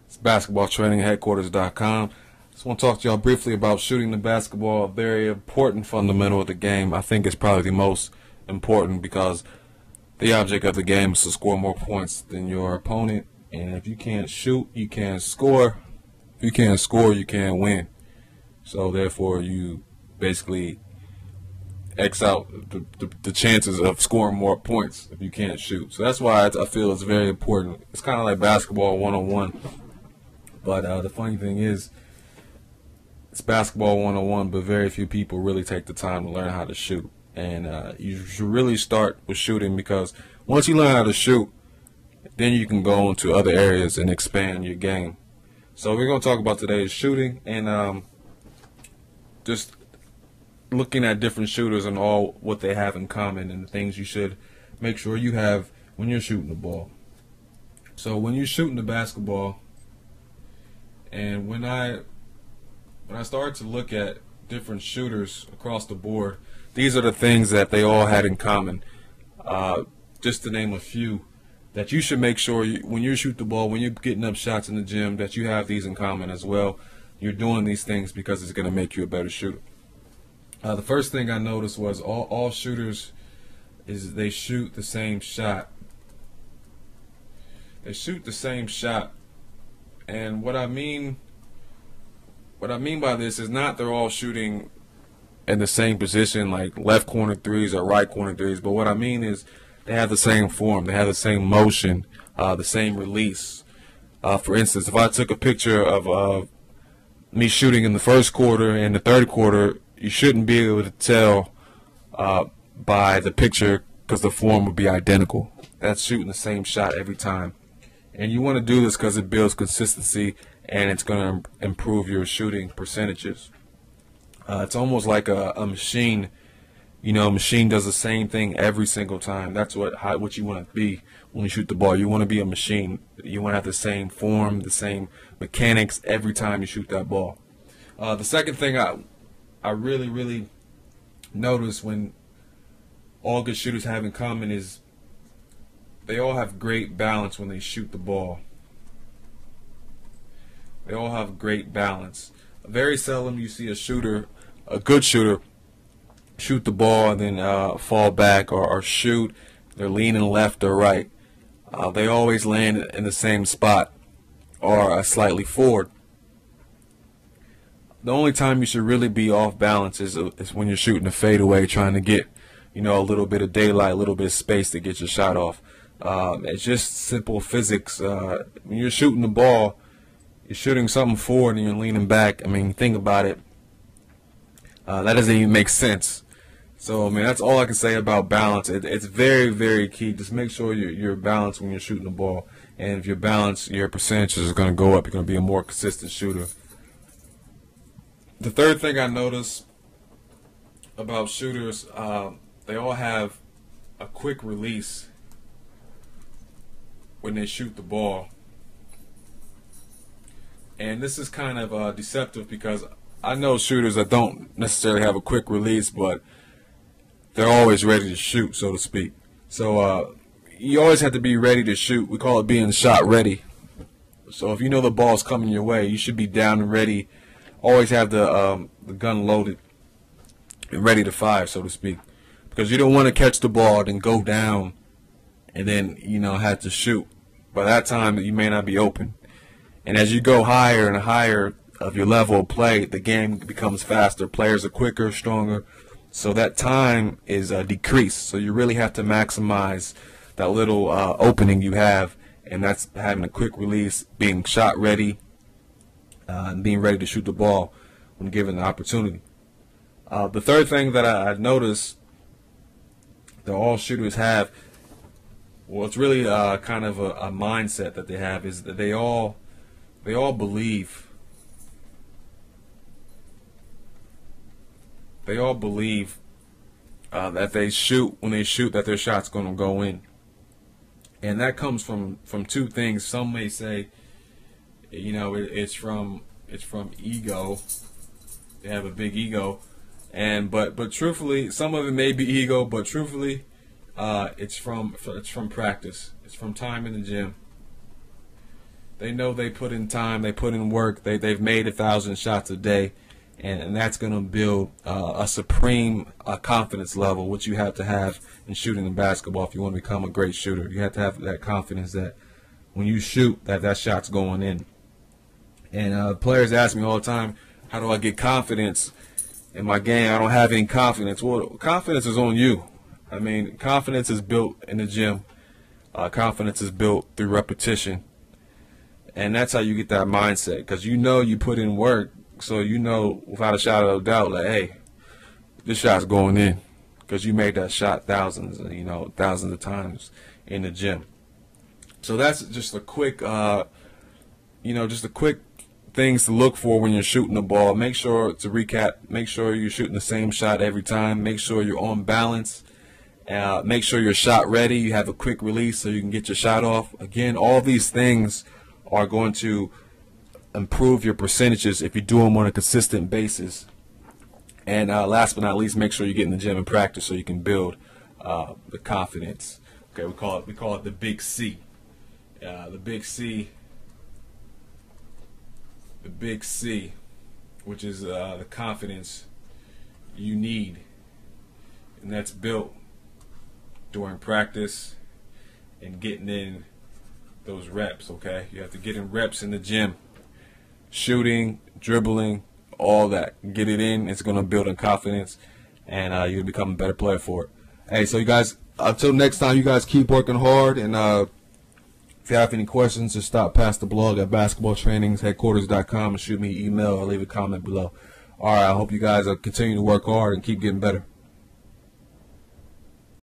It's basketballtrainingheadquarters.com. Just want to talk to y'all briefly about shooting the basketball, a very important fundamental of the game. I think it's probably the most important because the object of the game is to score more points than your opponent. And if you can't shoot, you can't score. If you can't score, you can't win. So therefore, you basically X out the chances of scoring more points if you can't shoot. So that's why I feel it's very important. It's kind of like basketball 101. But the funny thing is, it's basketball 101, but very few people really take the time to learn how to shoot. And you should really start with shooting, because once you learn how to shoot, then you can go into other areas and expand your game. So we're going to talk about today is shooting, and just looking at different shooters and all what they have in common and the things you should make sure you have when you're shooting the ball. So when you're shooting the basketball, and when I started to look at different shooters across the board, these are the things that they all had in common. Just to name a few, that you should make sure when you shoot the ball, when you're getting up shots in the gym, that you have these in common as well. You're doing these things because it's going to make you a better shooter. The first thing I noticed was all shooters is they shoot the same shot. They shoot the same shot. And what I mean by this is not they're all shooting in the same position, like left corner threes or right corner threes, but what I mean is they have the same form, they have the same motion, the same release. For instance, if I took a picture of me shooting in the first quarter and the third quarter, you shouldn't be able to tell by the picture, because the form would be identical. That's shooting the same shot every time. And you want to do this because it builds consistency and it's going to improve your shooting percentages. It's almost like a machine. You know, a machine does the same thing every single time. That's what you want to be when you shoot the ball. You want to be a machine. You want to have the same form, the same mechanics every time you shoot that ball. The second thing I really notice when all good shooters have in common is they all have great balance when they shoot the ball. They all have great balance. Very seldom you see a good shooter, shoot the ball and then fall back or shoot. They're leaning left or right. They always land in the same spot or slightly forward. The only time you should really be off balance is when you're shooting a fadeaway, trying to get, a little bit of daylight, a little bit of space to get your shot off. It's just simple physics. When you're shooting the ball, you're shooting something forward and you're leaning back. I mean, think about it. That doesn't even make sense. So, I mean, that's all I can say about balance. It's very, very key. Just make sure you're balanced when you're shooting the ball. And if you're balanced, your percentages are going to go up. You're going to be a more consistent shooter. The third thing I noticed about shooters, they all have a quick release when they shoot the ball. And this is kind of deceptive, because I know shooters that don't necessarily have a quick release, but they're always ready to shoot, so to speak. So you always have to be ready to shoot. We call it being shot ready. So if you know the ball's coming your way, you should be down and ready. Always have the gun loaded and ready to fire, so to speak, because you don't want to catch the ball and go down and then have to shoot. By that time, you may not be open. And as you go higher and higher of your level of play, the game becomes faster. Players are quicker, stronger. So that time is decreased. So you really have to maximize that little opening you have, and that's having a quick release, being shot ready, and being ready to shoot the ball when given the opportunity. The third thing that I noticed that all shooters have, well, it's really kind of a mindset that they have, is that they all believe. They all believe that when they shoot, that their shot's going to go in. And that comes from two things. Some may say, it's from ego. They have a big ego, but truthfully, some of it may be ego, but truthfully, it's from practice. It's from time in the gym. They know they put in time, they put in work, they've made 1,000 shots a day, and that's going to build a supreme confidence level, which you have to have in shooting the basketball if you want to become a great shooter. You have to have that confidence that when you shoot, that shot's going in. And players ask me all the time, how do I get confidence in my game? I don't have any confidence. Well, confidence is on you. I mean, confidence is built in the gym. Confidence is built through repetition. And that's how you get that mindset, because you know you put in work, so you know without a shadow of a doubt, like, hey, this shot's going in, because you made that shot thousands of times in the gym. So that's just a quick, just a quick things to look for when you're shooting the ball. Make sure, to recap, make sure you're shooting the same shot every time. Make sure you're on balance. Make sure you're shot ready. You have a quick release so you can get your shot off. Again, all these things are going to improve your percentages if you do them on a consistent basis. And last but not least, make sure you get in the gym and practice so you can build the confidence. Okay, we call it the big C. The big C, which is the confidence you need, and that's built during practice and getting in those reps. Okay, you have to get in reps in the gym, shooting, dribbling, all that. Get it in. It's going to build in confidence, and you'll become a better player for it. Hey, so you guys, until next time, you guys keep working hard, and if you have any questions, just stop past the blog at basketballtrainingsheadquarters.com and shoot me an email or leave a comment below. All right, I hope you guys continue to work hard and keep getting better.